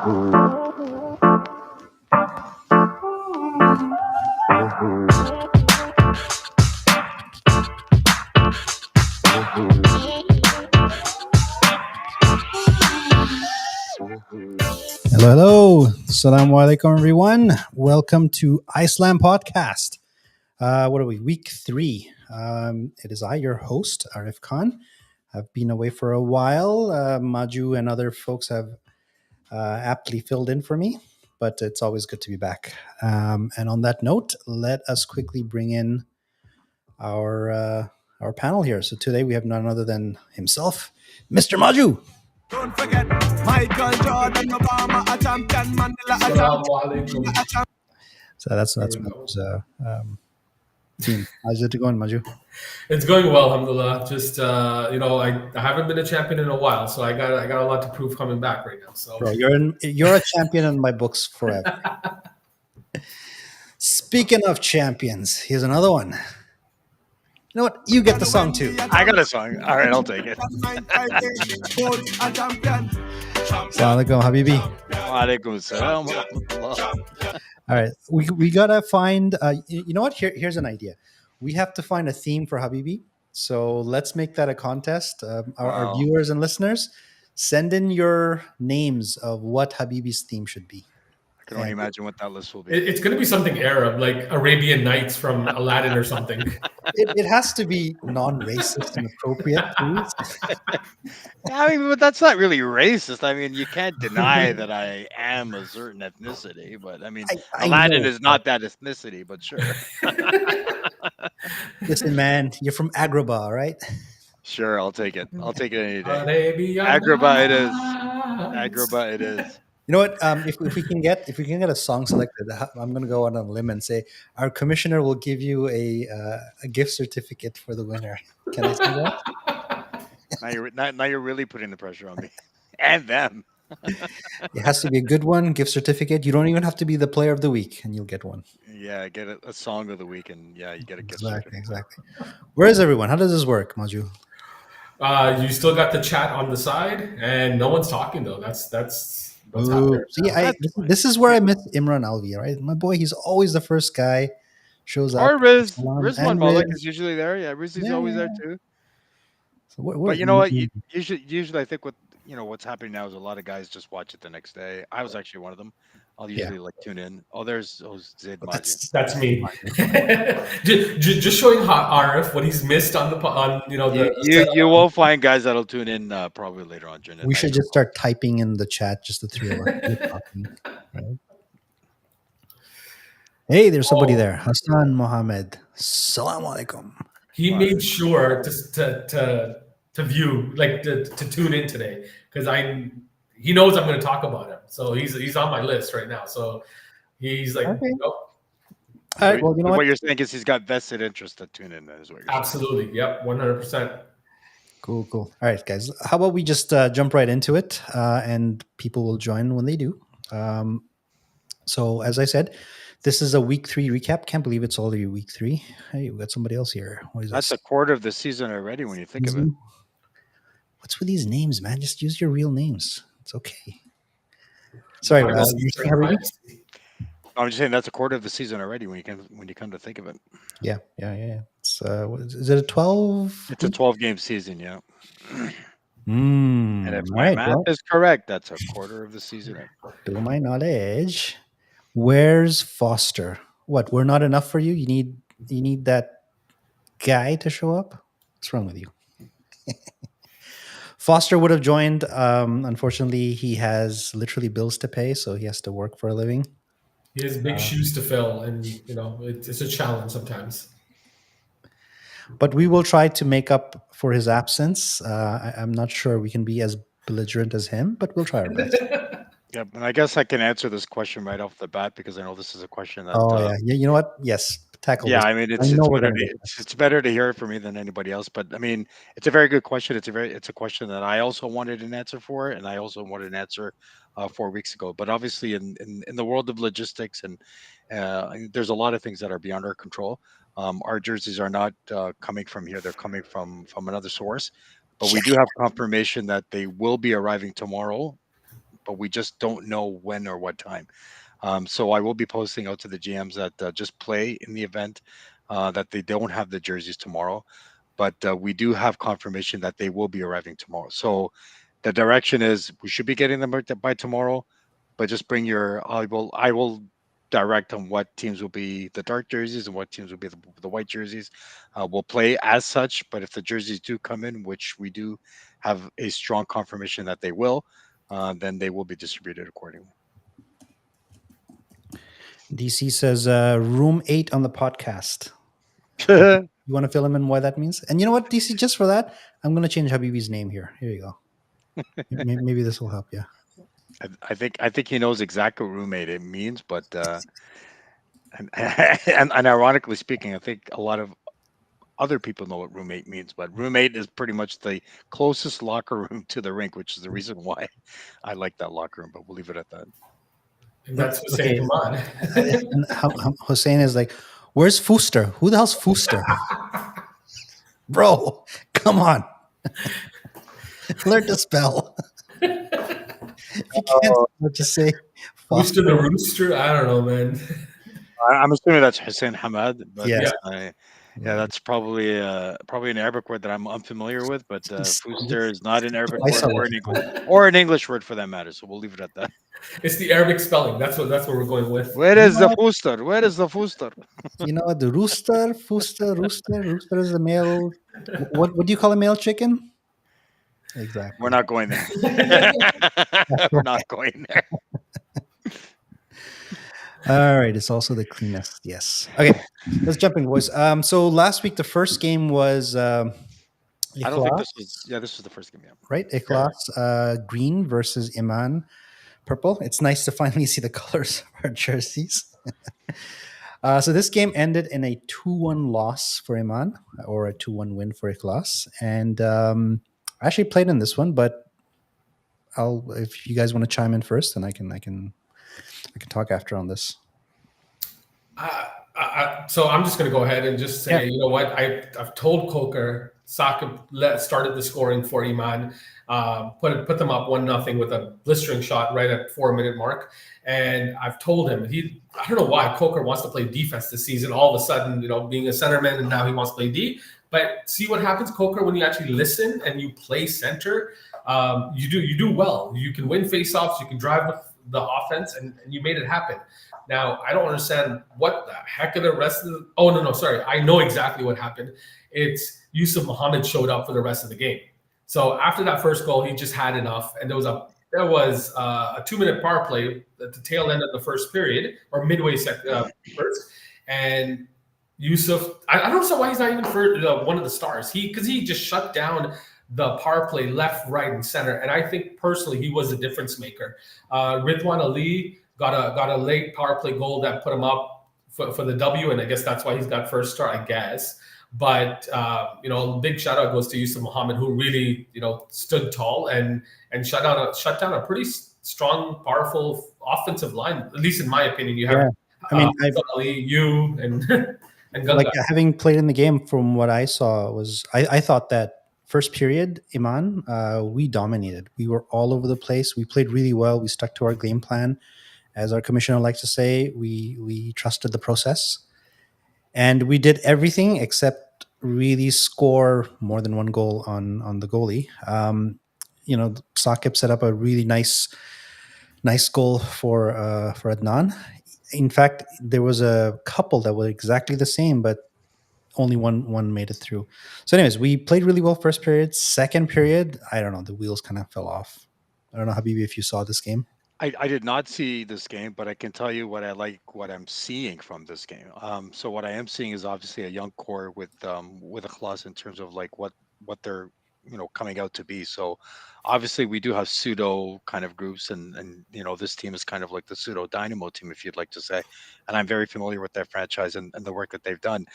Hello. Assalamu alaikum, everyone. Welcome to Islam Podcast. What are we? Week 3. It is I, your host, Arif Khan. I've been away for a while. Maju and other folks have aptly filled in for me, but it's always good to be back. And on that note, let us quickly bring in our panel here. So today we have none other than himself, Mr. Maju. Don't forget Michael Jordan, Obama, a champion, Mandela, a champion. So that's Maju's team. How's it going, Maju? It's going well, alhamdulillah. Just I haven't been a champion in a while, so I got a lot to prove coming back right now. So Bro, you're a champion in my books forever. Speaking of champions, here's another one. You know what? You get the song too. I got a song. All right, I'll take it. Assalamu alaikum, Habibi. Walaikum salam wa rahmatullah. All right, we gotta find. You know what? Here's an idea. We have to find a theme for Habibi. So let's make that a contest. Our viewers and listeners, send in your names of what Habibi's theme should be. I can only imagine what that list will be. it's going to be something Arab, like Arabian Nights from Aladdin or something. It has to be non-racist and appropriate, please. I mean, but that's not really racist. I mean, you can't deny that I am a certain ethnicity, but I mean, I Aladdin know. is not that ethnicity, but sure. Listen, man, you're from Agrabah, right? Sure, I'll take it. I'll take it any day. Arabian Agrabah it is. Nights. Agrabah it is. You know what? If we can get a song selected, I'm going to go out on a limb and say our commissioner will give you a gift certificate for the winner. Can I say that? Now you're really putting the pressure on me and them. It has to be a good one, gift certificate. You don't even have to be the player of the week, and you'll get one. Yeah, get a song of the week, and yeah, you get a gift certificate. Exactly. Where is everyone? How does this work, Maju? You still got the chat on the side, and no one's talking though. That's what's Ooh, happening. see, this is where I miss Imran Alvi, right? My boy, he's always the first guy, shows up. Or Riz. Salam, Rizwan and Malik Riz. is usually there. Yeah, Riz is Yeah, always yeah, there too. So what, But you know what? Usually I think what's happening now is a lot of guys just watch it the next day. I was actually one of them. I'll usually tune in. Oh, there's Zaid But Maji. That's me. just showing Arif what he's missed on You will find guys that'll tune in probably later on during the we night. should just start typing in the chat, just the three of us. Talking, right? Hey, there's somebody there. Hassan Mohammed. Assalamu alaikum. He made sure to view, like to tune in today, because he knows I'm going to talk about him, so he's on my list right now. So he's like, Okay. nope. All right, well, you know what what? you're saying is he's got vested interest to tune in. That is what you're saying. Absolutely, yep, 100%. Cool. All right, guys. How about we just jump right into it, and people will join when they do. So, as I said, this is a week 3 recap. Can't believe it's already week 3. Hey, we got somebody else here. What is That's this? a quarter of the season already when you think of it. What's with these names, man? Just use your real names. It's okay. Sorry, you're saying Harry? I'm just saying that's a quarter of the season already when you come to think of it. Yeah. It's is it a 12? It's a 12-game season, yeah. And And if my math is correct, that's a quarter of the season. To my knowledge, where's Foster? What? We're not enough for you? You need that guy to show up? What's wrong with you? Foster would have joined. Unfortunately, he has literally bills to pay, so he has to work for a living. He has big shoes to fill, and it's a challenge sometimes. But we will try to make up for his absence. I'm not sure we can be as belligerent as him, but we'll try our best. Yeah, and I guess I can answer this question right off the bat because I know this is a question that. Yeah. You know what? Yes, tackle. Yeah, this. I mean it's better to hear it from me than anybody else. But I mean, it's a very good question. It's a question that I also wanted an answer for, and I also wanted an answer 4 weeks ago. But obviously, in the world of logistics, and there's a lot of things that are beyond our control. Our jerseys are not coming from here; they're coming from another source. But we do have confirmation that they will be arriving tomorrow. but we just don't know when or what time. So I will be posting out to the GMs that just play in the event that they don't have the jerseys tomorrow, but we do have confirmation that they will be arriving tomorrow. So the direction is we should be getting them by tomorrow, but just bring your. I will direct on what teams will be the dark jerseys and what teams will be the white jerseys. We'll play as such, but if the jerseys do come in, which we do have a strong confirmation that they will, then they will be distributed accordingly. DC says room 8 on the podcast. You want to fill him in why that means? And you know what, DC, just for that, I'm going to change Habibi's name here. Here you go. Maybe this will help you. I think he knows exactly what roommate it means, but and ironically speaking, I think a lot of other people know what roommate means, but roommate is pretty much the closest locker room to the rink, which is the reason why I like that locker room. But we'll leave it at that. And that's Hussein Hamad. And Hussein is like, where's Fooster? Who the hell's Fooster? Bro, come on. Learn to spell. If you can't just say Fooster the Rooster? I don't know, man. I'm assuming that's Hussein Hamad, but Yes. yeah, that's probably an Arabic word that I'm unfamiliar with, but Fooster is not an Arabic word or an English word for that matter. So we'll leave it at that. It's the Arabic spelling. That's what we're going with. Where is the Fooster? Where is the Fooster? You know what? The rooster is the male. What do you call a male chicken? Exactly. We're not going there. We're not going there. All right. It's also the cleanest. Yes. Okay. Let's jump in, boys. So last week, the first game was I don't think this was. Yeah, this was the first game. Yeah. Right. Ikhlas green versus Iman purple. It's nice to finally see the colors of our jerseys. So this game ended in a 2-1 loss for Iman, or a 2-1 win for Ikhlas. And I actually played in this one, but if you guys want to chime in first, then I can talk after on this. So I'm just going to go ahead and just say, You know what? I've told Coker, Sakib started the scoring for Iman, put them up 1-0 with a blistering shot right at 4-minute mark. And I've told him I don't know why Coker wants to play defense this season. All of a sudden, being a centerman, and now he wants to play D. But see what happens, Coker, when you actually listen and you play center. You do well. You can win faceoffs. You can drive with the offense, and you made it happen. Now, I don't understand what the heck of the rest of the... Oh, no, sorry. I know exactly what happened. It's Yusuf Mohammed showed up for the rest of the game. So after that first goal, he just had enough. And there was a 2-minute power play at the tail end of the first period, or midway first. And Yusuf, I don't understand why he's not even for one of the stars. Because he just shut down the power play left, right, and center. And I think personally he was a difference maker. Ridwan Ali got a late power play goal that put him up for the W, and I guess that's why he's got first star, I guess. But big shout out goes to Yusuf Mohammed, who really stood tall and shut down a pretty strong, powerful offensive line. At least in my opinion, you have. Ali, you and Ganga. Like, having played in the game, from what I saw was I thought that first period, Iman, we dominated. We were all over the place. We played really well. We stuck to our game plan. As our commissioner likes to say, we trusted the process. And we did everything except really score more than one goal on the goalie. Sakib set up a really nice goal for Adnan. In fact, there was a couple that were exactly the same, but only one made it through. So anyways, we played really well first period. Second period, I don't know, the wheels kind of fell off. I don't know, Habibi, if you saw this game. I did not see this game, but I can tell you what I'm seeing from this game. So what I am seeing is obviously a young core with Ikhlas in terms of like what they're coming out to be. So obviously we do have pseudo kind of groups, and this team is kind of like the pseudo Dynamo team, if you'd like to say. And I'm very familiar with their franchise and the work that they've done.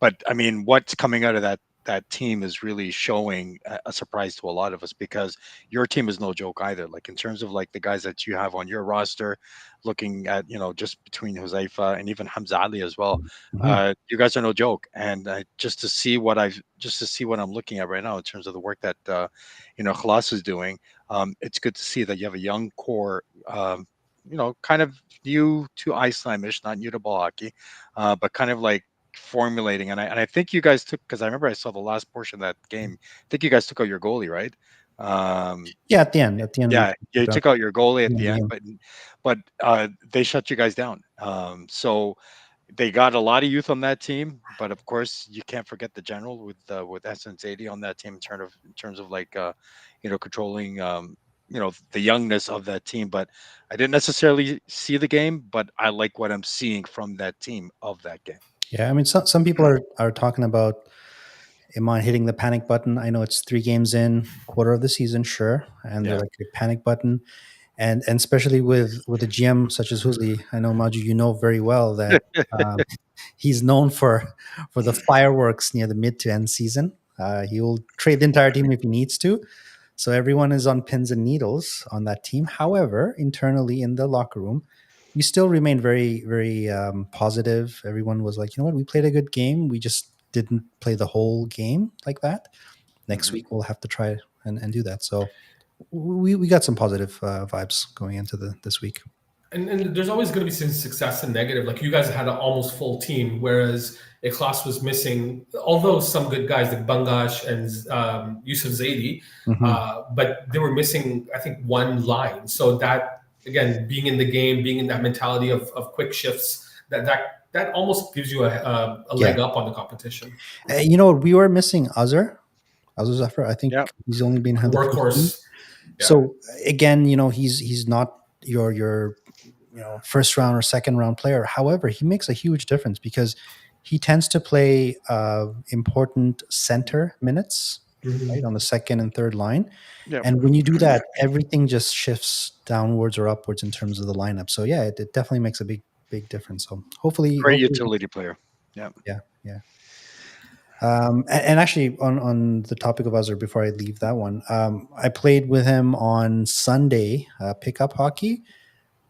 But I mean, what's coming out of that that team is really showing a surprise to a lot of us, because your team is no joke either. Like in terms of like the guys that you have on your roster, looking at just between Huzaifa and even Hamza Ali as well, Mhm. you guys are no joke. And just to see what I'm looking at right now in terms of the work that Khalas is doing, it's good to see that you have a young core. Kind of new to Islamish, not new to ball hockey, but kind of like formulating. And I think you guys took, because I remember I saw the last portion of that game. I think you guys took out your goalie, right? Yeah, at the end, we Yeah, you took out your goalie at the end, yeah. but they shut you guys down. So they got a lot of youth on that team, but of course you can't forget the general with SN80 on that team in terms of like controlling the youngness of that team. But I didn't necessarily see the game, but I like what I'm seeing from that team of that game. Yeah, I mean, some people are talking about Iman hitting the panic button. I know it's 3 games in, quarter of the season, sure, and they're Yeah. like a panic button, and especially with a GM such as Huzli, I know Maju, you know very well that he's known for the fireworks near the mid to end season. He will trade the entire team if he needs to. So everyone is on pins and needles on that team. However, internally in the locker room, we still remained very, very positive. Everyone was like, you know what, we played a good game. We just didn't play the whole game like that. Next Mhm. week we'll have to try and do that. So we got some positive vibes going into this week. And there's always going to be some success and negative. Like you guys had an almost full team, whereas Ikhlas was missing, although some good guys like Bangash and Yusuf Zaidi, Mhm. but they were missing, I think, one line. So that, again, being in the game, being in that mentality of quick shifts, that almost gives you a Yeah. leg up on the competition. You know, we were missing Azar Zafar. I think Yeah. he's only been had the first team. Workhorse. Yeah. So again, he's not your first round or second round player. However, he makes a huge difference because he tends to play important center minutes, right, on the second and third line. Yeah. And when you do that, everything just shifts downwards or upwards in terms of the lineup. So yeah, it definitely makes a big difference. So hopefully, Great utility player. Yeah. yeah. And actually, on the topic of Azar, before I leave that one, I played with him on Sunday, pickup hockey.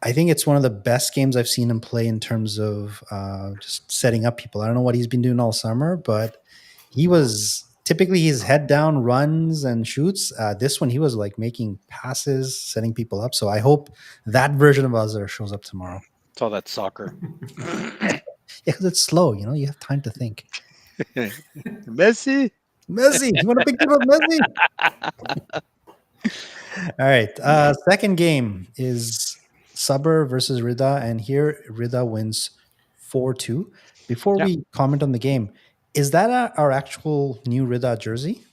I think it's one of the best games I've seen him play in terms of just setting up people. I don't know what he's been doing all summer, but he was typically his head down runs and shoots. This one, he was like making passes, setting people up. So I hope that version of Azar shows up tomorrow. It's all that soccer. Yeah, because it's slow. You have time to think. Messi. Messi, you want to pick up Messi? All right. Second game is Sabr versus Rida, and here Rida wins 4-2. Before Yeah. we comment on the game, is that our actual new Rida jersey?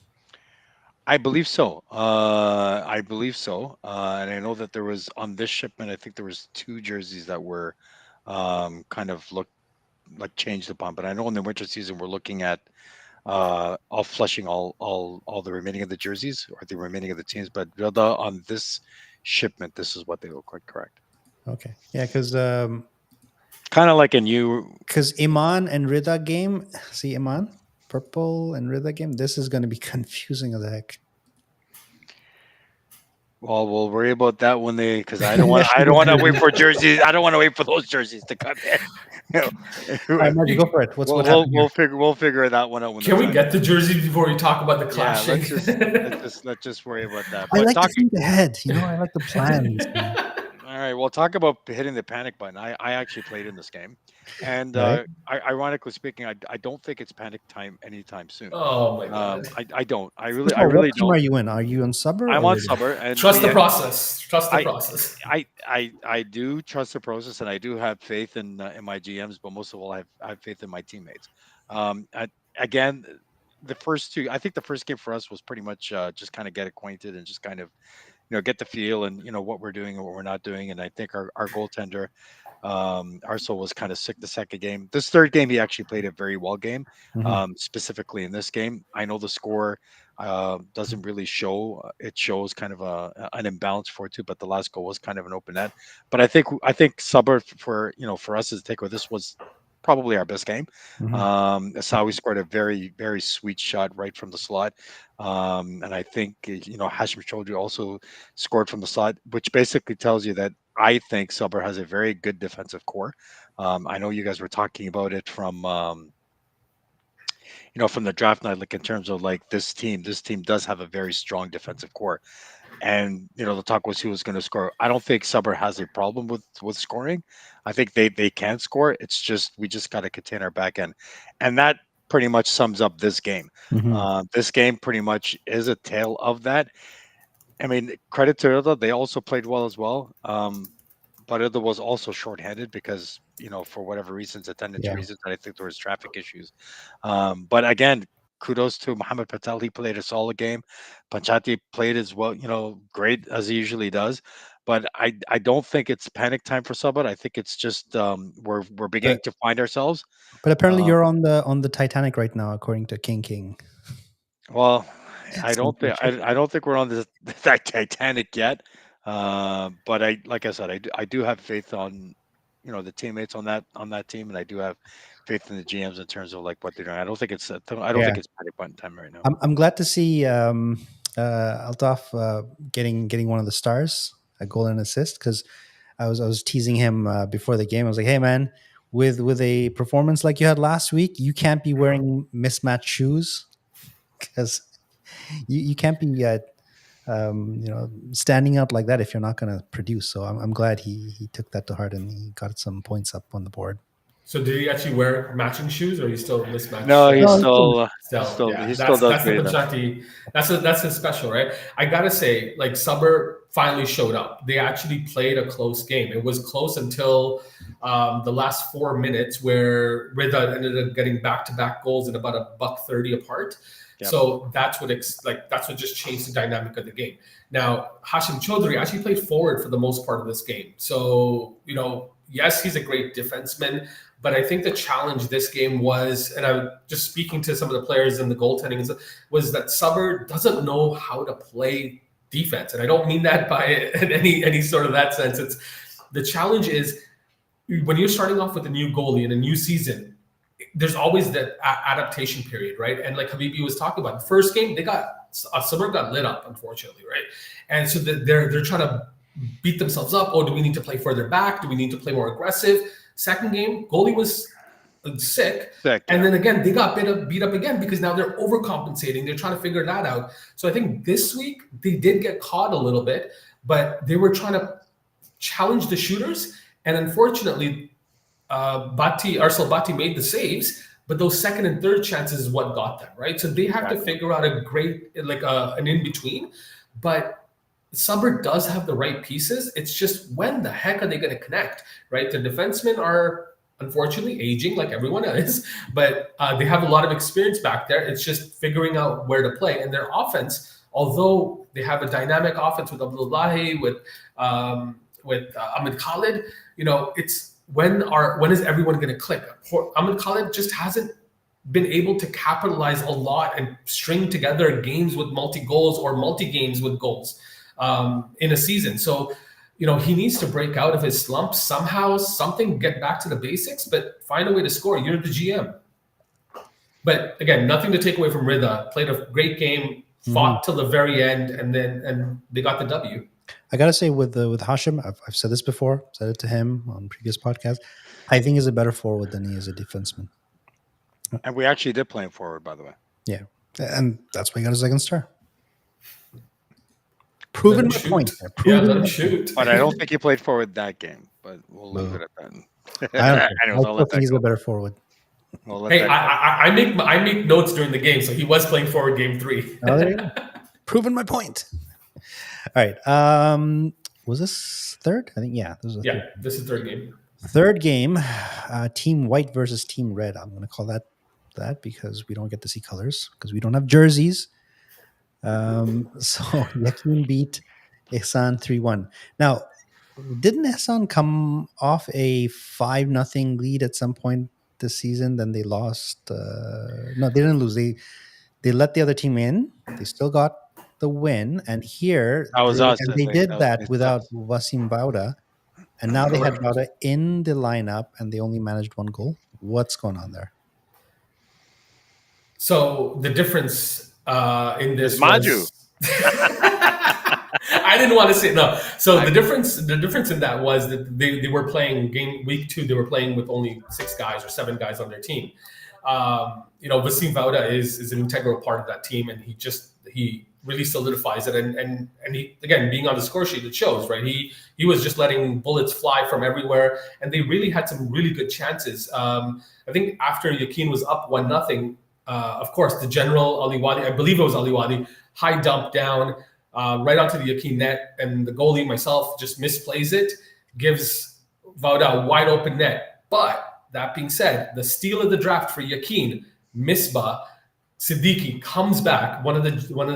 I believe so. I believe so. And I know that there was on this shipment, I think there was 2 jerseys that were kind of looked like changed upon. But I know in the winter season we're looking at all flushing all the remaining of the jerseys or the remaining of the teams. But Vilda on this shipment, this is what they look like. Correct. Okay. Yeah, because Kind of like a new. Iman and Rida game, see Iman? Purple and Rida game, this is going to be confusing as heck. Well, we'll worry about that when because I don't want to wait for jerseys. I don't want to wait for those jerseys to come in. All right, Margie, go for it. What happened here? We'll figure that one out when. Can we get the jersey before we talk about the Yeah, clashing? let's just worry about that. I But like to think ahead. I like the plans. all right, we'll talk about hitting the panic button. I actually played in this game, and Right. ironically speaking, I don't think it's panic time anytime soon. Oh my god! I don't. I really What team don't. are you in? Are you on Sabr? I'm or on Rida? Summer, and Trust the process. Trust the process. I do trust the process, and I do have faith in my GMs, but most of all, I have faith in my teammates. Again, the first 2, I think the first game for us was pretty much just kind of get acquainted and just kind of get the feel and what we're doing and what we're not doing. And I think our goaltender Arso was kind of sick the second game. This third game he actually played a very well game. Mhm. Specifically in this game, I know the score doesn't really show. It shows kind of an imbalance 4-2, but the last goal was kind of an open net. But I think Suburb for us as a takeaway, this was probably our best game. Mhm. Asawi scored a very, very sweet shot right from the slot. And I think, Hashim Chaudhry also scored from the slot, which basically tells you that I think Subber has a very good defensive core. I know you guys were talking about it from the draft night, like in terms of like this team does have a very strong defensive core. And the talk was who was going to score. I don't think Subber has a problem with scoring. I think they can score. It's just we just got to contain our back end, and that pretty much sums up this game. Mhm. This game pretty much is a tale of that. I mean, credit to Ilda, they also played well as well. But Ilda was also shorthanded because for whatever reasons, attendance Yeah. reasons, and I think there was traffic issues. But again, kudos to Mohamed Patel. He played a solid game. Panchati played as well, great as he usually does. But I don't think it's panic time for Sabah. I think it's just we're beginning But to find ourselves. but apparently Um, you're on the Titanic right now, according to King. well, I Some don't think picture. I don't think we're on that Titanic yet. But like I said, I do have faith on the teammates on that team, and I do have faith in the GMs in terms of like what they're doing. I don't Yeah. think it's panic button time right now. I'm glad to see Altaf getting one of the stars, a goal and assist, because I was teasing him before the game. I was like, "Hey, man, with a performance like you had last week, you can't be wearing mismatched shoes because you can't be standing out like that if you're not going to produce." So I'm glad he took that to heart and he got some points up on the board. So did he actually wear matching shoes, or he still mismatched? No, he No, still Yeah, he still that's does that's the great enough. Panchati. That's his special, right? I gotta say, like Subber finally showed up. They actually played a close game. It was close until the last 4 minutes, where Rida ended up getting back-to-back goals in about $1.30 apart. Yep. So that's what just changed the dynamic of the game. Now Hashim Chaudhry actually played forward for the most part of this game. So yes, he's a great defenseman. But I think the challenge this game was, and I'm just speaking to some of the players in the goaltending, was that Subber doesn't know how to play defense, and I don't mean that by in any sort of that sense. It's the challenge is when you're starting off with a new goalie in a new season. There's always that adaptation period, right? And like Habibi was talking about, the first game Subber got lit up, unfortunately, right? And so they're trying to beat themselves up. Oh, do we need to play further back? Do we need to play more aggressive? Second game, goalie was sick. And then again, they got beat up again because now they're overcompensating. They're trying to figure that out. So I think this week they did get caught a little bit, but they were trying to challenge the shooters. And unfortunately, Arsal Bhatti made the saves, but those second and third chances is what got them, right? So they have to figure out a great, an in-between. But Subber does have the right pieces. It's just when the heck are they going to connect, right? The defensemen are unfortunately aging like everyone is, but they have a lot of experience back there. It's just figuring out where to play. And their offense, although they have a dynamic offense with Abdullahi, with Ahmed Khalid, it's when is everyone going to click? Ahmed Khalid just hasn't been able to capitalize a lot and string together games with multi-goals or multi-games with goals in a season. So, he needs to break out of his slump somehow, get back to the basics, but find a way to score. You're the GM. But again, nothing to take away from Rida. Played a great game, fought till the very end, and they got the W. I gotta say, with Hashim, I've said this before, said it to him on previous podcasts. I think he's a better forward than he is a defenseman. And we actually did play him forward, by the way. Yeah, and that's why he got a second star. Proven my point. Let him shoot. But I don't think he played forward that game. But we'll leave it at that. I think he's a better forward. Hey, I make notes during the game, so he was playing forward game 3. Oh, there you go. Proven my point. All right. Was this third? I think this was third. This is third game. Third game, Team White versus Team Red. I'm going to call that because we don't get to see colors because we don't have jerseys. So Yakin beat Ihsan 3-1. Now, didn't Ihsan come off a 5-0 lead at some point this season? Then they lost. No, they didn't lose. They let the other team in. They still got the win. And here, they did that without Wasim Bauda. And now they had Bauda in the lineup and they only managed one goal. What's going on there? So the difference in this Maju. was I didn't want to say no. So the difference in that was that they were playing game week 2. They were playing with only 6 guys or 7 guys on their team. Wasim Vauda is an integral part of that team, and he really solidifies it. And he, again, being on the score sheet, it shows, right? He was just letting bullets fly from everywhere, and they really had some really good chances. I think after Yakin was up 1-0. Of course, the general Ali Wadi, I believe it was Ali Wadi, high dump down right onto the Yakin net, and the goalie, myself, just misplays it, gives Vauda a wide open net. But that being said, the steal of the draft for Yakin, Misbah Siddiqui comes back, one of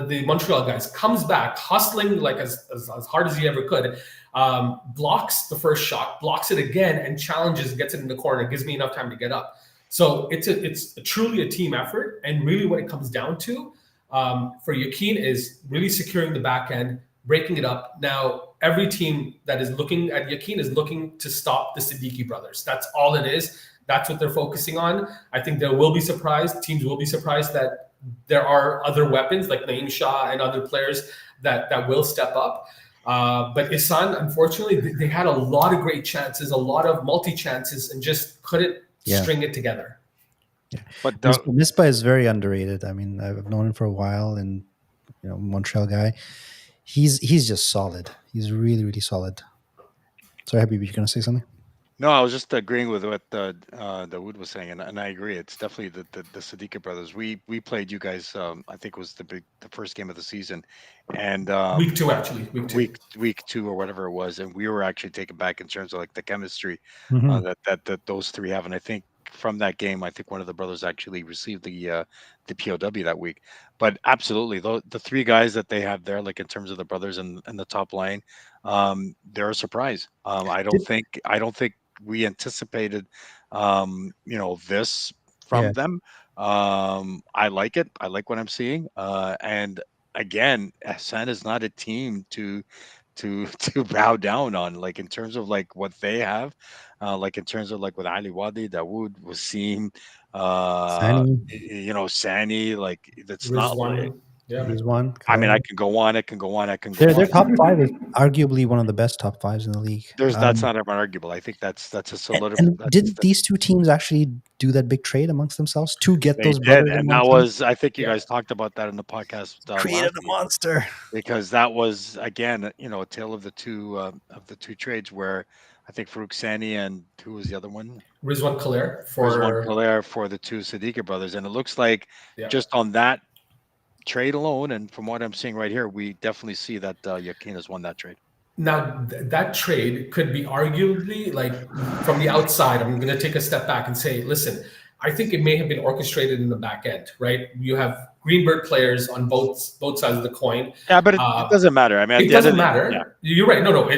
the Montreal guys comes back, hustling like as hard as he ever could, blocks the first shot, blocks it again, and challenges, gets it in the corner, gives me enough time to get up. So it's truly a team effort, and really what it comes down to for Yakin is really securing the back end, breaking it up. Now, every team that is looking at Yakin is looking to stop the Siddiqui brothers. That's all it is. That's what they're focusing on. I think teams will be surprised that there are other weapons like Naeem Shah and other players that will step up. But Isan, unfortunately, they had a lot of great chances, a lot of multi-chances, and just couldn't string it together. Yeah. But Misbah is very underrated. I mean, I've known him for a while, and Montreal guy. He's just solid. He's really, really solid. Sorry, Habib, you're going to say something? No, I was just agreeing with what Dawood was saying, and I agree. It's definitely the Siddiqui brothers. We played you guys. I think it was the first game of the season, and week 2 actually. Week 2 or whatever it was, and we were actually taken back in terms of like the chemistry that those three have. And I think from that game, I think one of the brothers actually received the POW that week. But absolutely, the 3 guys that they have there, like in terms of the brothers and the top line, they're a surprise. I don't think we anticipated this from them. I like it. I like what I'm seeing. And again, Hassan is not a team to bow down on, like in terms of like what they have, like in terms of like with Ali Wadi, Dawood, Wasim, Sani, like that's not like. Yeah, he's one. I mean, I can go on. Their top 5 is arguably one of the best top 5s in the league. That's not even arguable. I think that's a solid. And did these 2 teams actually do that big trade amongst themselves to get those brothers? And that was, I think you guys talked about that in the podcast. Created a monster, because that was again, a tale of the two trades where I think Farouk Sani and who was the other one? Rizwan Khaler for the 2 Siddiqui brothers, and it looks like just on that trade alone, and from what I'm seeing right here, we definitely see that Yakin has won that trade. Now, that trade could be arguably, like, from the outside, I'm going to take a step back and say, listen, I think it may have been orchestrated in the back end, right? You have Greenberg players on both sides of the coin. Yeah, but it doesn't matter. I mean, it doesn't matter. Yeah. You're right. No,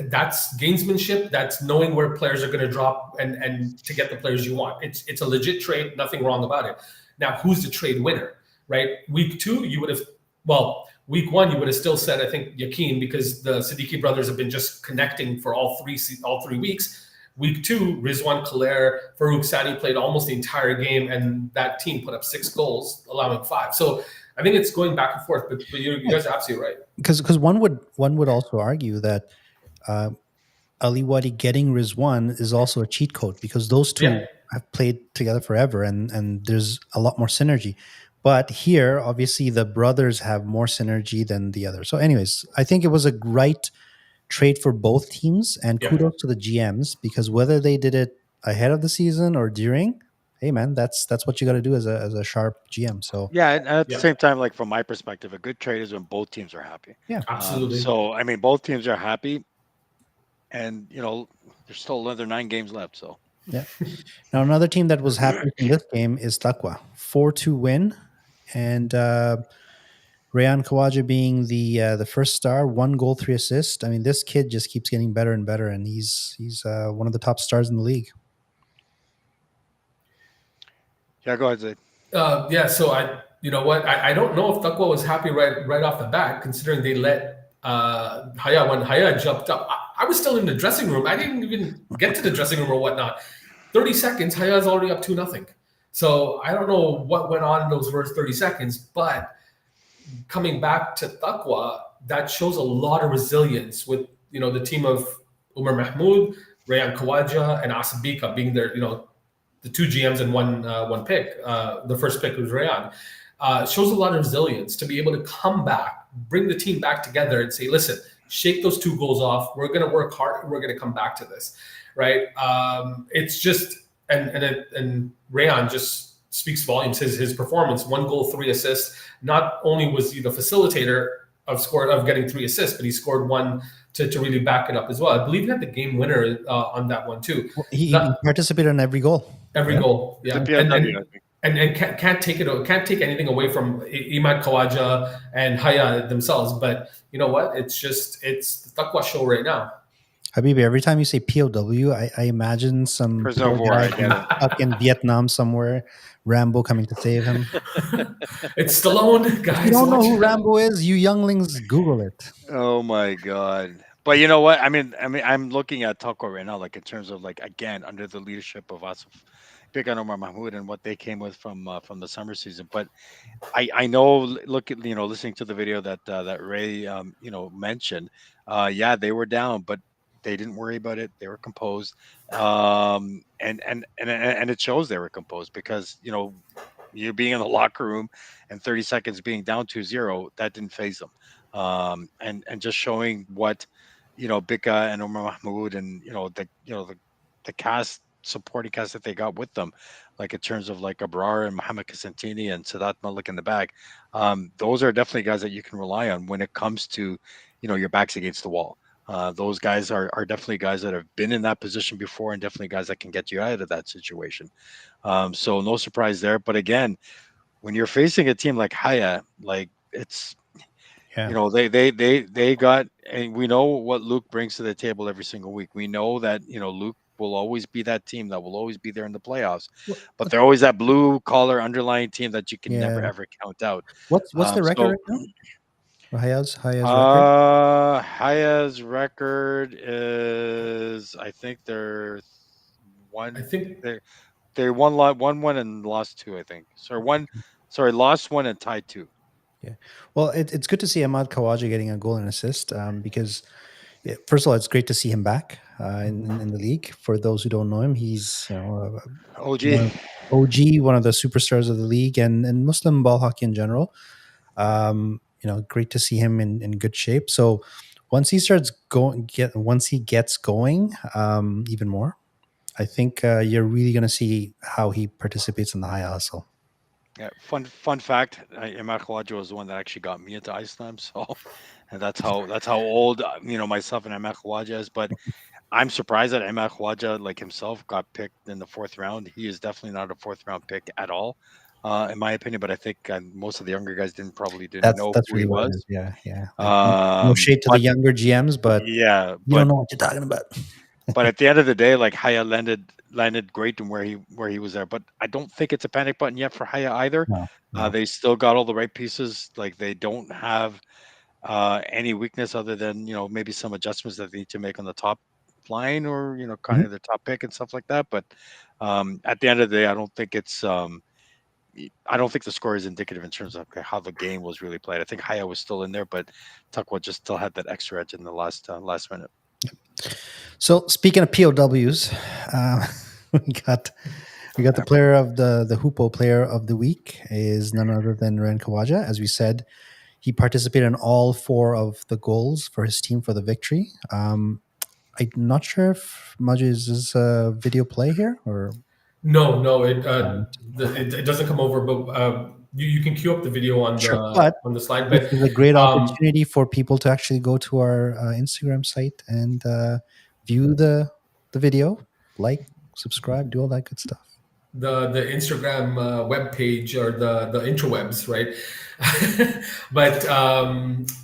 that's gamesmanship. That's knowing where players are going to drop and to get the players you want. It's a legit trade. Nothing wrong about it. Now, who's the trade winner? Right, week 2, week 1, you would have still said, I think, Yakin, because the Siddiqui brothers have been just connecting for all 3 weeks. Week 2, Rizwan Khaler, Farouk Sani played almost the entire game, and that team put up 6 goals, allowing 5. So I think it's going back and forth, but you guys are absolutely right. Because one would also argue that Ali Wadi getting Rizwan is also a cheat code, because those 2 have played together forever, and there's a lot more synergy. But here, obviously, the brothers have more synergy than the others. So anyways, I think it was a right trade for both teams, and kudos to the GMs, because whether they did it ahead of the season or during, hey man, that's what you got to do as a sharp GM. So and at the same time, like from my perspective, a good trade is when both teams are happy. Yeah, absolutely. So I mean, both teams are happy, and there's still another 9 games left. So now another team that was happy in this game is Taqwa, 4-2 win. And Rayan Khawaja being the first star, 1 goal, 3 assists. I mean, this kid just keeps getting better and better, and he's one of the top stars in the league. Yeah, go ahead, Zaid. So I don't know if Taqwa was happy right off the bat, considering they let Haya, when Haya jumped up. I was still in the dressing room. I didn't even get to the dressing room or whatnot. 30 seconds, Haya's already up 2-0. So I don't know what went on in those first 30 seconds, but coming back to Taqwa, that shows a lot of resilience with, the team of Umar Mahmoud, Rayan Khawaja, and Asabika being there, the two GMs and one pick. The first pick was Rayan. Shows a lot of resilience to be able to come back, bring the team back together and say, listen, shake those 2 goals off. We're going to work hard. We're going to come back to this, right? It's just, and Rayan just speaks volumes. His performance, 1 goal, 3 assists. Not only was he the facilitator of getting 3 assists, but he scored 1 to really back it up as well. I believe he had the game winner on that one too. He participated in every goal. Every goal, yeah. PLW, and can't take anything away from Imad Khawaja and Haya themselves. But you know what? It's the Taqwa show right now. Habibi, every time you say POW, I imagine some guy up in Vietnam somewhere, Rambo coming to save him. It's Stallone, guys. If you don't know who Rambo is, you younglings, Google it. Oh my God. But you know what? I mean, I'm looking at Taqwa right now, like in terms of like, again, under the leadership of Asif Bika and Umar Mahmoud and what they came with from the summer season. But I know, listening to the video that Ray mentioned, yeah, they were down, but they didn't worry about it. They were composed, and it shows they were composed because you being in the locker room and 30 seconds being down 2-0, that didn't phase them, and just showing what Bika and Umar Mahmoud and the cast. Supporting cast that they got with them, like in terms of like Abrar and Mohamed Kasantini and Sadat Malik in the back, those are definitely guys that you can rely on when it comes to your backs against the wall. Those guys are definitely guys that have been in that position before and definitely guys that can get you out of that situation. So no surprise there. But again, when you're facing a team like Haya, like it's they got, and we know what Luke brings to the table every single week. We know that Luke will always be that team that will always be there in the playoffs, but they're always that blue collar underlying team that you can never ever count out. What's the record right now? Haya's record? Haya's record is, I think they're one. I think they won one and lost 2. I think lost 1 and tied 2. Yeah, well, it's good to see Imad Khawaja getting a goal and assist because. First of all, it's great to see him back in the league. For those who don't know him, he's OG, one of the superstars of the league and Muslim ball hockey in general. Great to see him in good shape. So once he starts once he gets going, even more, I think you're really going to see how he participates in the high hustle. Yeah, fun fact: Imad Khawaja was the one that actually got me into Islam. So, and that's how old myself and Imad Khawaja is. But I'm surprised that Imad Khawaja, like himself, got picked in the 4th round. He is definitely not a 4th round pick at all, in my opinion. But I think most of the younger guys didn't know who he was. Yeah. No shade to the younger GMs, but you don't know what you're talking about. But at the end of the day, like Haya landed great in where he was there. But I don't think it's a panic button yet for Haya either. No. They still got all the right pieces. Like they don't have any weakness other than maybe some adjustments that they need to make on the top line or kind of their top pick and stuff like that. But at the end of the day, I don't think it's I don't think the score is indicative in terms of how the game was really played. I think Haya was still in there, but Taqwa just still had that extra edge in the last minute. So speaking of POWs, we got the player of the Hoopo player of the week is none other than Rayan Khawaja. As we said, he participated in all 4 of the goals for his team for the victory. I'm not sure if Maju is this a video play here or no, it doesn't come over, but you can queue up the video on the slide. But this is a great opportunity for people to actually go to our Instagram site and view the video, like, subscribe, do all that good stuff. The Instagram web page or the interwebs, right? But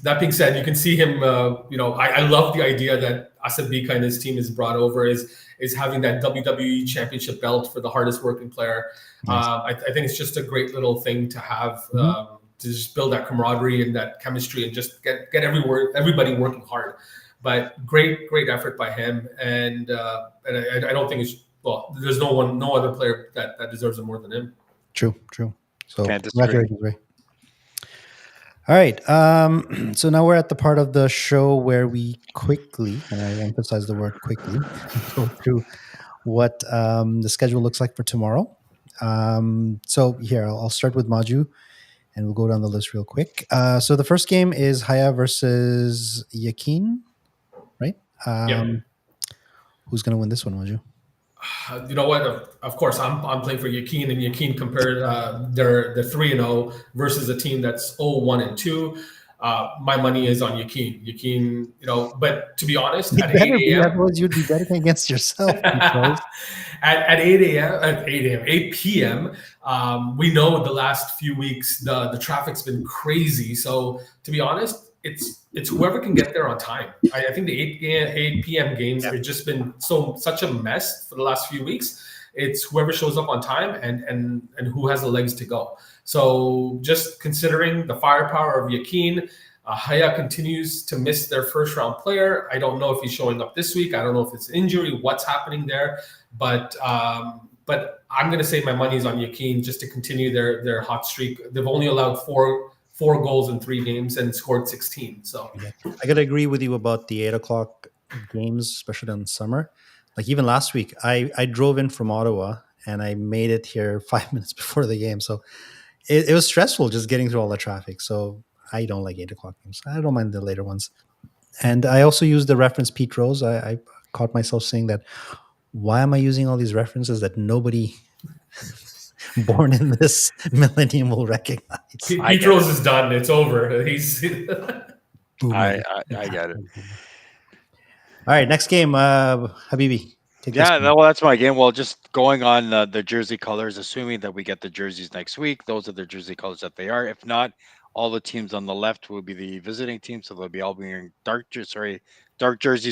that being said, you can see him. I love the idea that Asad Bika and his team is brought over is having that WWE championship belt for the hardest working player. Nice. I think it's just a great little thing to have to just build that camaraderie and that chemistry and just get everybody working hard. But great effort by him, and I don't think well, there's no other player that deserves it more than him. True. So Can't disagree. congratulations, Ray. All right. So now we're at the part of the show where we quickly, and I emphasize the word quickly, go through what the schedule looks like for tomorrow. So here, I'll start with Maju, and we'll go down the list real quick. So the first game is Haya versus Yakin, right? Who's going to win this one, Maju? You know what? Of course, I'm playing for Yakin, and Yakin compared their 3-0 versus a team that's 0-1-2. My money is on Yakin. Yakin, but to be honest, at 8 a.m. Otherwise, you'd be betting against yourself. at 8 p.m., we know the last few weeks the traffic's been crazy. So to be honest, it's whoever can get there on time. I think the 8 p.m. games have just been such a mess for the last few weeks. It's whoever shows up on time and who has the legs to go. So just considering the firepower of Yakin, Haya continues to miss their first round player. I don't know if he's showing up this week. I don't know if it's injury, what's happening there. But I'm going to say my money's on Yakin just to continue their hot streak. They've only allowed four goals in 3 games and scored 16. So I got to agree with you about the 8 o'clock games, especially in summer. Like even last week, I drove in from Ottawa and I made it here 5 minutes before the game. So it was stressful just getting through all the traffic. So I don't like 8 o'clock games. I don't mind the later ones. And I also used the reference Pete Rose. I caught myself saying that, why am I using all these references that nobody born in this millennium will recognize? Pete Rose is done. It's over. He's. I get it. All right, next game, Habibi. That's my game. Well, just going on the jersey colors, assuming that we get the jerseys next week, those are the jersey colors that they are. If not, all the teams on the left will be the visiting team, so they'll be all wearing dark jerseys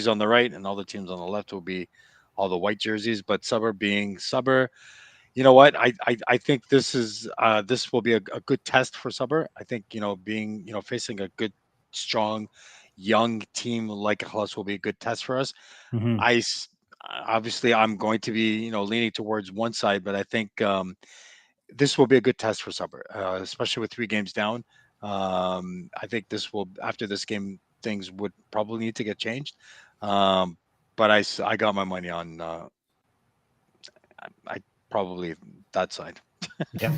on the right, and all the teams on the left will be all the white jerseys. But Sabah being Sabah, you know what? I think this will be a good test for Sabah. I think being facing a good, strong, young team like Ikhlas will be a good test for us. Mm-hmm. Obviously I'm going to be leaning towards one side, but I think this will be a good test for Sabah, especially with 3 games down. I think after this game, things would probably need to get changed. But I got my money on I probably that side. Yeah.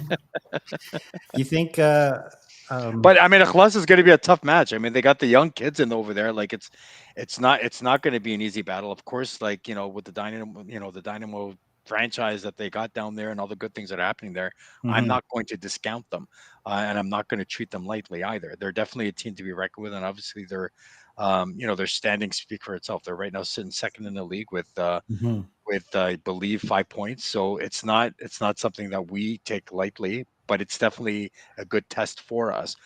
You think? But I mean, Ikhlas is going to be a tough match. I mean, they got the young kids in over there. Like it's not going to be an easy battle. Of course, like with the Dynamo franchise that they got down there and all the good things that are happening there, I'm not going to discount them, and I'm not going to treat them lightly either. They're definitely a team to be reckoned with, and obviously their standings speak for itself. They're right now sitting second in the league with I believe 5 points. So it's not something that we take lightly, but it's definitely a good test for us,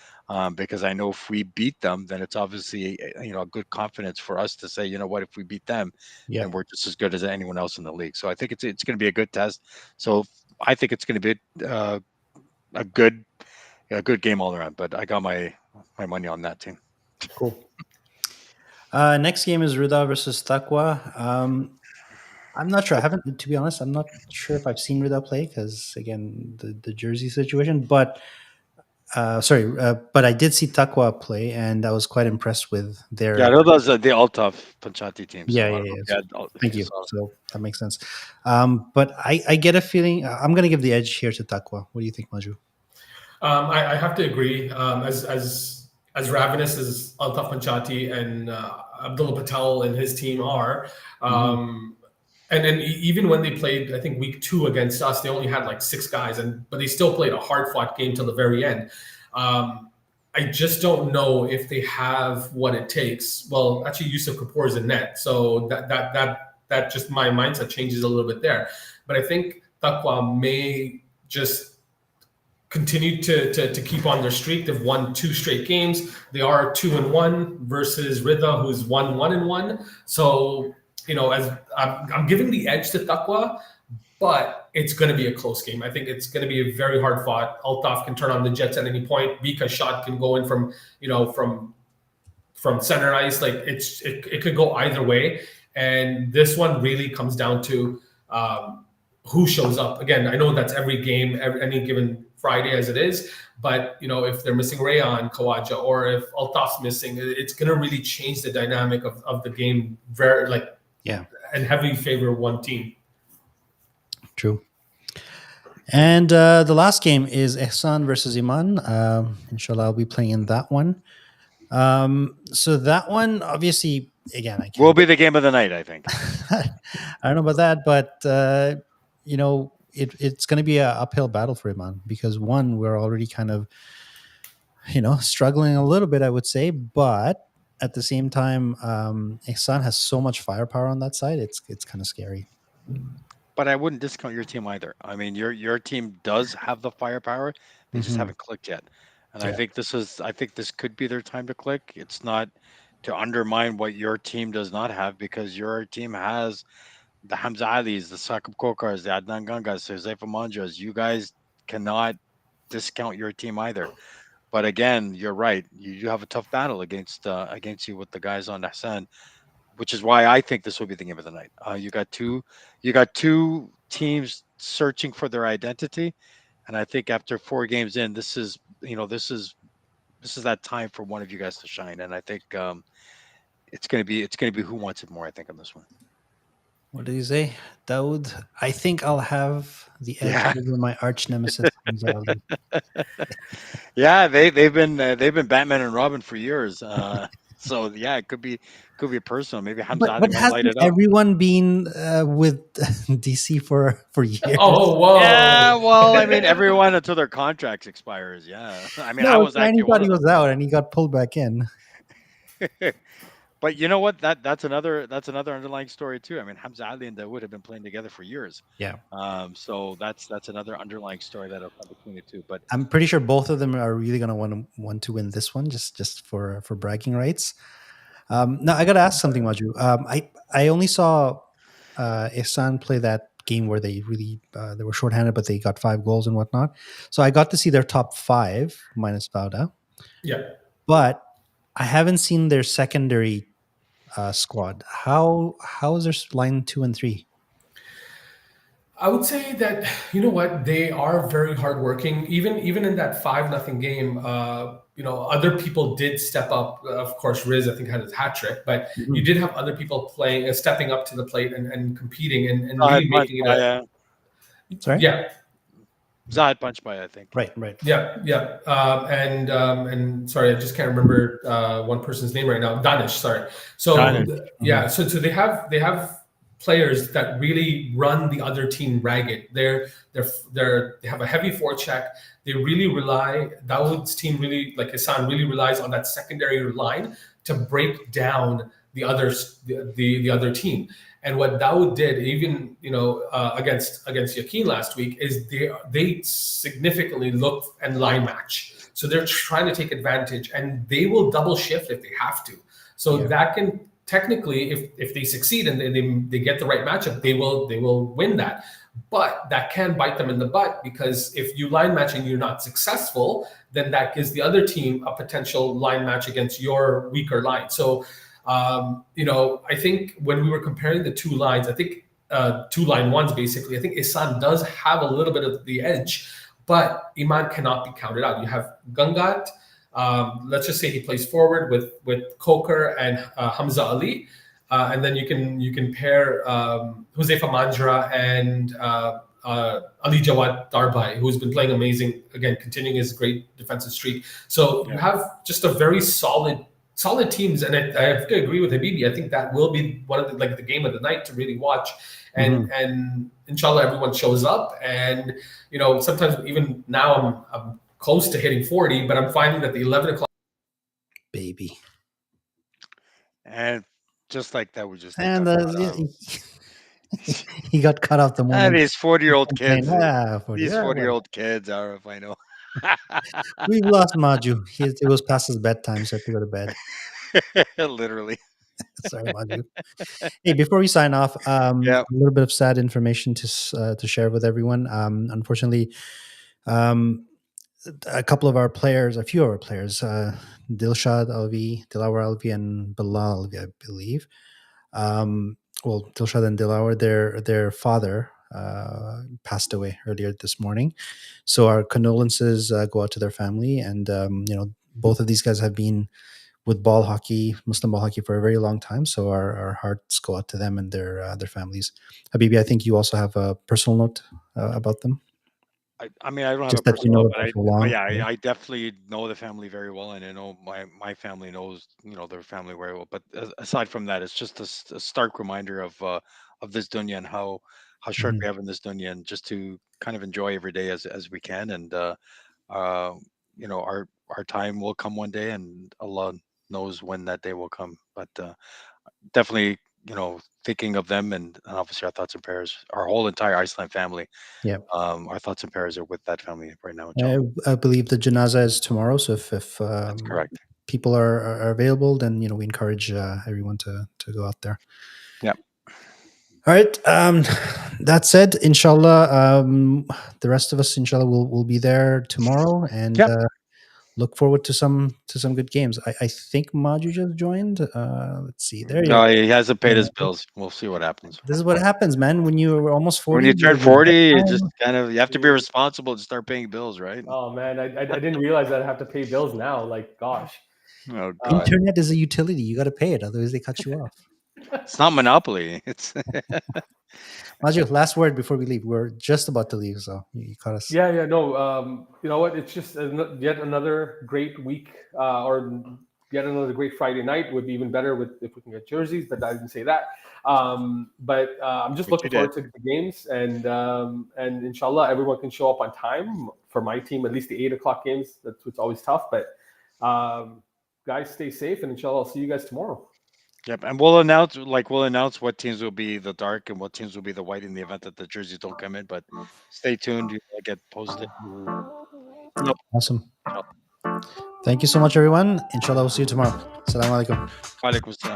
because I know if we beat them, then it's obviously a good confidence for us to say, if we beat them, then we're just as good as anyone else in the league. So I think it's going to be a good test. So I think it's going to be a good game all around. But I got my money on that team. Cool. Next game is Rida versus Taqwa. I'm not sure. To be honest, I'm not sure if I've seen Rida play because, again, the jersey situation. But but I did see Taqwa play, and I was quite impressed with their. Yeah, Rida's the Altaf Panchati team. So Thank you. So that makes sense. But I get a feeling I'm going to give the edge here to Taqwa. What do you think, Maju? I have to agree. As ravenous as Altaf Panchati and Abdullah Patel and his team are, and then even when they played, I think week 2 against us, they only had like 6 guys, but they still played a hard-fought game till the very end. I just don't know if they have what it takes. Well, actually, Yusuf Kapoor is in net, so that just my mindset changes a little bit there. But I think Taqwa may just continue to keep on their streak. They've won 2 straight games. They are 2-1 versus Rida, who's 1-1. So, as I'm giving the edge to Taqwa, but it's going to be a close game. I think it's going to be a very hard fought. Altaf can turn on the Jets at any point. Vika's shot can go in from center ice. Like it could go either way. And this one really comes down to who shows up. Again, I know that's every game, any given Friday as it is, but if they're missing Rayon, Kawaja, or if Altaf's missing, it's going to really change the dynamic of the game and heavily favor one team. True. And the last game is Ihsan versus Iman. Inshallah, I'll be playing in that one. So that one, obviously, again, will be the game of the night, I think. I don't know about that, but it's going to be an uphill battle for Iman because one, we're already kind of struggling a little bit, I would say, but at the same time, Ihsan has so much firepower on that side. It's kind of scary. But I wouldn't discount your team either. I mean, your team does have the firepower; they just haven't clicked yet. And I think this could be their time to click. It's not to undermine what your team does not have, because your team has the Hamza Alis, the Sakib Kokars, the Adnan Gangas, the Huzaifa Manjas. You guys cannot discount your team either. But again, you're right. You have a tough battle against you with the guys on Ihsan, which is why I think this will be the game of the night. You got two teams searching for their identity, and I think after 4 games in, this is that time for one of you guys to shine. And I think it's gonna be who wants it more, I think, on this one. What did you say, Daoud? I think I'll have the edge over my arch nemesis. Yeah, they've been Batman and Robin for years. So yeah, it could be personal. Maybe Hamza Ali might light it up. Everyone been with DC for years? Oh, whoa! Yeah, well, I mean, everyone until their contracts expires. Yeah, I mean, I was actually thought he was out and he got pulled back in. But you know what? That's another underlying story too. I mean, Hamza Ali and Dawood have been playing together for years. Yeah. So that's another underlying story that'll come between the two. But I'm pretty sure both of them are really going to want to win this one, just for bragging rights. Now I got to ask something, Maju. I only saw Ihsan play that game where they really they were shorthanded, but they got 5 goals and whatnot. So I got to see their top 5 minus Bauda. Yeah. But I haven't seen their secondary squad. How is their line 2 and 3? I would say that they are very hardworking. Even in that 5-0 game, other people did step up. Of course, Riz I think had his hat trick, but you did have other people playing, stepping up to the plate and competing and really making it. Sorry. Yeah. Zahid Punchbhai, I think. Right. Yeah. And sorry, I just can't remember one person's name right now. Danish, sorry. So Danish. So they have players that really run the other team ragged. They have a heavy forecheck. They really rely. Dawood's team really, like Ihsan, really relies on that secondary line to break down the other team. And what Dawood did, even against Yakin last week, is they significantly looked and line match. So they're trying to take advantage, and they will double shift if they have to. So that can technically, if they succeed and they get the right matchup, they will win that. But that can bite them in the butt, because if you line match and you're not successful, then that gives the other team a potential line match against your weaker line. So. I think when we were comparing the 2 lines, I think 2 line ones basically, I think Ihsan does have a little bit of the edge, but Iman cannot be counted out. You have Gangat. Let's just say he plays forward with Kokar and Hamza Ali, and then you can pair Huzaifa Manjra and Ali Jawad Darbai, who's been playing amazing, again continuing his great defensive streak. So you have just a very solid teams, and I have to agree with Habibi. I think that will be one of the game of the night to really watch, and inshallah everyone shows up. And sometimes even now I'm close to hitting 40, but I'm finding that the 11 o'clock baby, and just like that, we just he got cut off the moment. And these 40-year-old kids, these 40-year-old kids, if I know. We've lost Maju. It was past his bedtime, so I have to go to bed. Literally. Sorry, Maju. Hey, before we sign off, a little bit of sad information to share with everyone. Unfortunately, a few of our players, Dilshad Alvi, Dilawar Alvi, and Bilal Alvi, I believe, Dilshad and Dilawar, their father passed away earlier this morning. So our condolences go out to their family, and both of these guys have been with ball hockey, Muslim ball hockey, for a very long time. So our hearts go out to them and their families. Habibi, I think you also have a personal note about them. I mean, I don't have Just a that you know personal, about so long. I definitely know the family very well, and I know my family knows their family very well. But aside from that, it's just a stark reminder of this dunya and how short Mhm. we have in this dunya, and just to kind of enjoy every day as we can. And our time will come one day, and Allah knows when that day will come. But definitely, thinking of them, and obviously our thoughts and prayers, our whole entire Iceland family. Yeah. Our thoughts and prayers are with that family right now, inshallah. I believe the janaza is tomorrow. So if That's correct. people are available, then we encourage everyone to go out there. Yeah. All right. That said, inshallah, the rest of us, inshallah, will be there tomorrow, and Yep. look forward to some good games. I think Maju just joined. Let's see. There you No, go. he hasn't paid his Yeah. bills. We'll see what happens. This is what happens, man. When you were almost 40, When you turn get 40, you just time. kind of you have to be responsible and start paying bills, right? Oh man, I didn't realize that I have to pay bills now. Like, gosh. Oh God. Internet is a utility. You got to pay it, otherwise they cut you off. It's not Monopoly. It's Maju, last word before we leave. We're just about to leave, so you caught us. Yeah, no. You know what? It's just yet another great week, or yet another great Friday night. Would be even better if we can get jerseys, but I didn't say that. But I'm just looking forward to the games, and inshallah, everyone can show up on time. For my team, at least the 8 o'clock games. That's what's always tough. But guys, stay safe, and inshallah, I'll see you guys tomorrow. Yep, and we'll announce what teams will be the dark and what teams will be the white in the event that the jerseys don't come in. But stay tuned; you will get posted. Awesome. Thank you so much, everyone. Inshallah, we'll see you tomorrow. Assalamu alaikum. Walaikum salam.